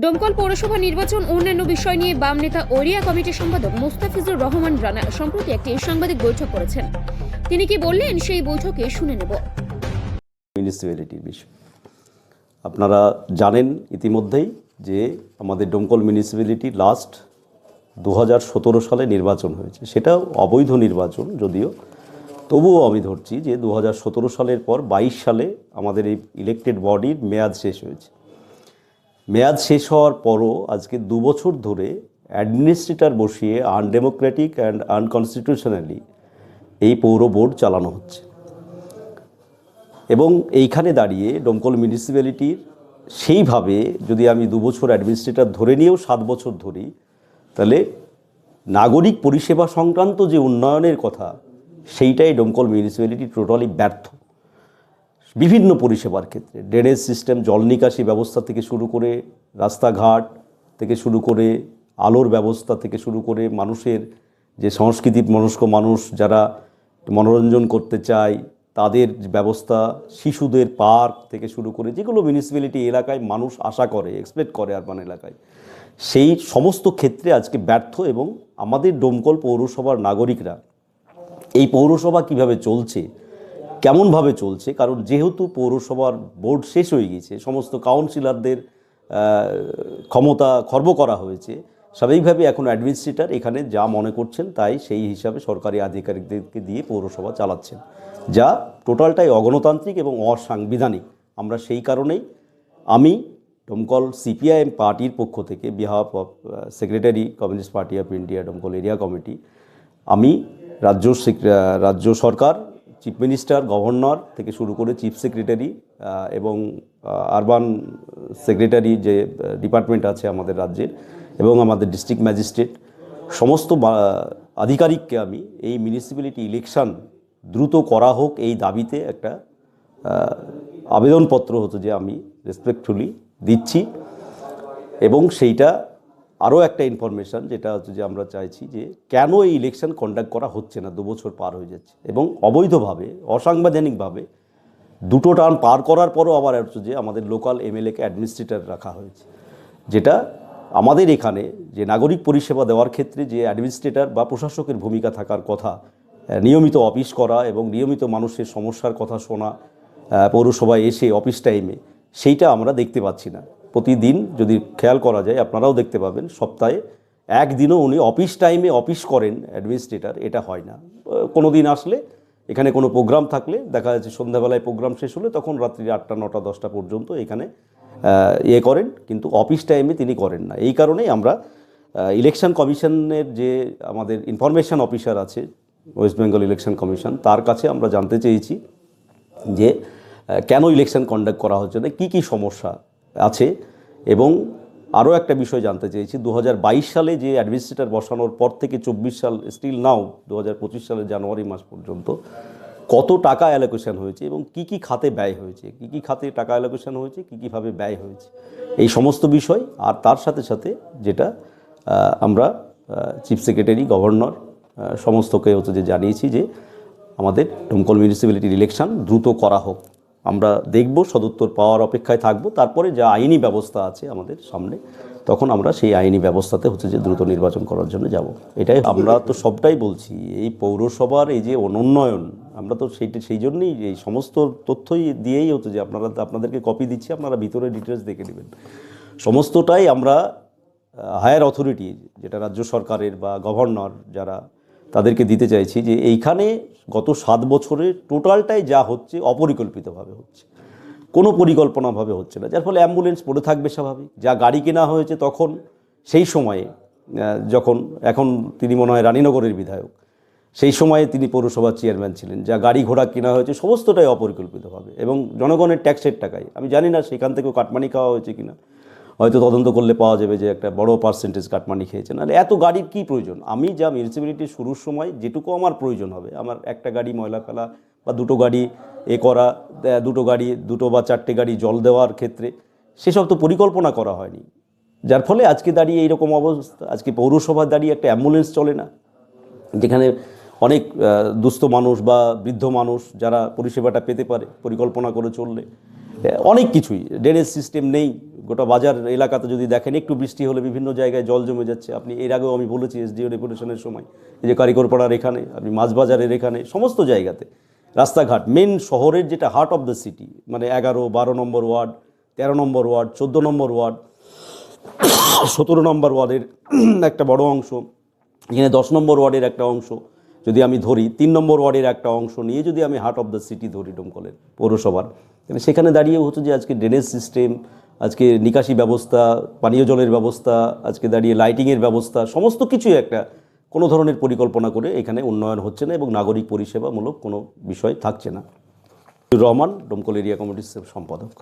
ডোমকল পৌরসভা নির্বাচন অন্যান্য বিষয় নিয়ে বাম নেতা ওরিয়া কমিটির সম্পাদক মোস্তাফিজুর রহমান রানা সম্প্রতি একটি সাংবাদিক বৈঠক করেছেন। তিনি কি বললেন সেই বৈঠকে শুনে নেব। মিউনিসিপ্যালিটির বিষয় আপনারা জানেন ইতিমধ্যেই যে আমাদের ডোমকল মিউনিসিপ্যালিটি লাস্ট 2017 সালে নির্বাচন হয়েছে। সেটাও অবৈধ নির্বাচন যদিও, তবুও আমি ধরছি যে 2017 সালের পর 22 সালে আমাদের এই ইলেকটেড বডির মেয়াদ শেষ হয়েছে। মেয়াদ শেষ হওয়ার পরও আজকে 2 বছর ধরে অ্যাডমিনিস্ট্রেটর বসিয়ে আনডেমোক্রেটিক অ্যান্ড আনকনস্টিটিউশনালি এই পৌর বোর্ড চালানো হচ্ছে। এবং এইখানে দাঁড়িয়ে ডোমকল মিউনিসিপ্যালিটির সেইভাবে যদি আমি 2 বছর অ্যাডমিনিস্ট্রেটর ধরে নিয়েও 7 বছর ধরি, তাহলে নাগরিক পরিষেবা সংক্রান্ত যে উন্নয়নের কথা সেইটাই ডোমকল মিউনিসিপ্যালিটি টোটালি ব্যর্থ। বিভিন্ন পরিষেবার ক্ষেত্রে ড্রেনেজ সিস্টেম, জল নিকাশি ব্যবস্থা থেকে শুরু করে রাস্তাঘাট থেকে শুরু করে আলোর ব্যবস্থা থেকে শুরু করে মানুষের যে সংস্কৃতি মনস্ক মানুষ যারা মনোরঞ্জন করতে চায় তাদের ব্যবস্থা, শিশুদের পার্ক থেকে শুরু করে যেগুলো মিউনিসিপ্যালিটি এলাকায় মানুষ আশা করে, এক্সপেক্ট করে আরবান এলাকায়, সেই সমস্ত ক্ষেত্রে আজকে ব্যর্থ। এবং আমাদের ডোমকল পৌরসভার নাগরিকরা এই পৌরসভা কিভাবে চলছে, কেমনভাবে চলছে, কারণ যেহেতু পৌরসভার বোর্ড শেষ হয়ে গিয়েছে, সমস্ত কাউন্সিলরদের ক্ষমতা খর্ব করা হয়েছে, স্বাভাবিকভাবে এখন অ্যাডমিনিস্ট্রেটর এখানে যা মনে করছেন তাই সেই হিসাবে সরকারি আধিকারিকদেরকে দিয়ে পৌরসভা চালাচ্ছেন, যা টোটালটাই অগণতান্ত্রিক এবং অসাংবিধানিক। আমরা সেই কারণেই আমি ডোমকল সিপিআইএম পার্টির পক্ষ থেকে behalf of secretary Communist Party of India Domkal area committee, আমি রাজ্য সরকার, চিফ মিনিস্টার, গভর্নর থেকে শুরু করে চিফ সেক্রেটারি এবং আরবান সেক্রেটারি যে ডিপার্টমেন্ট আছে আমাদের রাজ্যের এবং আমাদের ডিস্ট্রিক্ট ম্যাজিস্ট্রেট সমস্ত আধিকারিককে আমি এই মিউনিসিপ্যালিটি ইলেকশন দ্রুত করা হোক এই দাবিতে একটা আবেদনপত্র হতো যে আমি রেসপেক্টফুলি দিচ্ছি। এবং সেইটা আরও একটা ইনফরমেশান যেটা হচ্ছে যে আমরা চাইছি যে কেন এই ইলেকশন কন্ডাক্ট করা হচ্ছে না, 2 বছর পার হয়ে যাচ্ছে এবং অবৈধভাবে অসাংবিধানিকভাবে 2টো টার্ম পার করার পরও আবার হচ্ছে যে আমাদের লোকাল এমএলএকে অ্যাডমিনিস্ট্রেটর রাখা হয়েছে, যেটা আমাদের এখানে যে নাগরিক পরিষেবা দেওয়ার ক্ষেত্রে যে অ্যাডমিনিস্ট্রেটর বা প্রশাসকের ভূমিকা থাকার কথা, নিয়মিত অফিস করা এবং নিয়মিত মানুষের সমস্যার কথা শোনা পৌরসভায় এসে অফিস টাইমে, সেইটা আমরা দেখতে পাচ্ছি না। প্রতিদিন যদি খেয়াল করা যায় আপনারাও দেখতে পাবেন সপ্তাহে একদিনও উনি অফিস টাইমে অফিস করেন অ্যাডমিনিস্ট্রেটর, এটা হয় না। কোনো দিন আসলে এখানে কোনো প্রোগ্রাম থাকলে দেখা যাচ্ছে সন্ধ্যাবেলায় প্রোগ্রাম শেষ হলে তখন রাত্রি 8টা 9টা 10টা পর্যন্ত এখানে করেন, কিন্তু অফিস টাইমে তিনি করেন না। এই কারণেই আমরা ইলেকশন কমিশনের যে আমাদের ইনফরমেশন অফিসার আছে ওয়েস্ট বেঙ্গল ইলেকশন কমিশন, তার কাছে আমরা জানতে চেয়েছি যে কেন ইলেকশন কন্ডাক্ট করা হচ্ছে না, কী কী সমস্যা আছে। এবং আরও একটা বিষয় জানতে চেয়েছি, 2022 সালে যে অ্যাডমিনিস্ট্রেটর বসানোর পর থেকে 24 সাল স্টিল নাও 2025 সালের জানুয়ারি মাস পর্যন্ত কত টাকা অ্যালোকেশন হয়েছে এবং কি কি খাতে ব্যয় হয়েছে, কি কি খাতে টাকা অ্যালোকেশন হয়েছে, কী কীভাবে ব্যয় হয়েছে, এই সমস্ত বিষয়। আর তার সাথে সাথে যেটা আমরা চিফ সেক্রেটারি, গভর্নর সমস্তকে হচ্ছে যে জানিয়েছি যে আমাদের ডোমকল মিউনিসিপ্যালিটির ইলেকশন দ্রুত করা হোক। আমরা দেখব, সদুত্তর পাওয়ার অপেক্ষায় থাকব, তারপরে যা আইনি ব্যবস্থা আছে আমাদের সামনে তখন আমরা সেই আইনি ব্যবস্থাতে হচ্ছে যে দ্রুত নির্বাচন করার জন্য যাব। এটাই আমরা তো সবটাই বলছি, এই পৌরসভার এই যে অনুন্নয়ন, আমরা তো সেই জন্যই এই সমস্ত তথ্যই দিয়েই হচ্ছে যে আপনাদেরকে কপি দিচ্ছি, আপনারা ভিতরে ডিটেলস দেখে নেবেন। সমস্তটাই আমরা হায়ার অথরিটি যেটা রাজ্য সরকারের বা গভর্নর যারা, তাদেরকে দিতে চাইছি যে এইখানে গত 7 বছরে টোটালটাই যা হচ্ছে অপরিকল্পিতভাবে হচ্ছে, কোনো পরিকল্পনাভাবে হচ্ছে না, যার ফলে অ্যাম্বুলেন্স পড়ে থাকবে স্বাভাবিক। যা গাড়ি কেনা হয়েছে তখন সেই সময়ে যখন, এখন তিনি মনে হয় রানীনগরের বিধায়ক, সেই সময়ে তিনি পৌরসভার চেয়ারম্যান ছিলেন, যা গাড়ি ঘোড়া কেনা হয়েছে সমস্তটাই অপরিকল্পিতভাবে এবং জনগণের ট্যাক্সের টাকায়। আমি জানি না সেখান থেকেও কাটমানি খাওয়া হয়েছে কিনা, হয়তো তদন্ত করলে পাওয়া যাবে যে একটা বড় পার্সেন্টেজ কাটমানি খেয়েছে। নাহলে এত গাড়ির কী প্রয়োজন? আমি যা মিউনিসিপ্যালিটির শুরুর সময় যেটুকু আমার প্রয়োজন হবে, আমার একটা গাড়ি ময়লা ফেলা বা 2টো গাড়ি করা, 2টো গাড়ি 2টো বা 4টে গাড়ি জল দেওয়ার ক্ষেত্রে, সেসব তো পরিকল্পনা করা হয়নি, যার ফলে আজকে দাঁড়িয়ে এইরকম অবস্থা। আজকে পৌরসভার দাঁড়িয়ে একটা অ্যাম্বুলেন্স চলে না, যেখানে অনেক দুস্থ মানুষ বা বৃদ্ধ মানুষ যারা পরিষেবাটা পেতে পারে পরিকল্পনা করে চললে, অনেক কিছুই। ড্রেনেজ সিস্টেম নেই, গোটা বাজার এলাকাতে যদি দেখেন একটু বৃষ্টি হলে বিভিন্ন জায়গায় জল জমে যাচ্ছে। আপনি এর আগেও আমি বলেছি এসডিও ডেপুটেশনের সময়, এই যে কারিগরপাড়ার এখানে, আপনি মাছবাজারের এখানে, সমস্ত জায়গাতে রাস্তাঘাট, মেন শহরের যেটা হার্ট অফ দ্য সিটি, মানে 11, 12 নম্বর ওয়ার্ড, 13 নম্বর ওয়ার্ড, 14 নম্বর ওয়ার্ড, 17 নম্বর ওয়ার্ডের একটা বড় অংশ, এখানে 10 নম্বর ওয়ার্ডের একটা অংশ যদি আমি ধরি, 3 নম্বর ওয়ার্ডের একটা অংশ নিয়ে যদি আমি হার্ট অফ দ্য সিটি ধরি ডোমকলের পৌরসভার, সেখানে দাঁড়িয়ে হচ্ছে যে আজকে ড্রেনেজ সিস্টেম, আজকে নিকাশি ব্যবস্থা, পানীয় জলের ব্যবস্থা, আজকে দাঁড়িয়ে লাইটিংয়ের ব্যবস্থা, সমস্ত কিছুই একটা কোনো ধরনের পরিকল্পনা করে এখানে উন্নয়ন হচ্ছে না এবং নাগরিক পরিষেবামূলক কোনো বিষয় থাকছে না। রহমান, ডোমকল এরিয়া কমিটির সম্পাদক।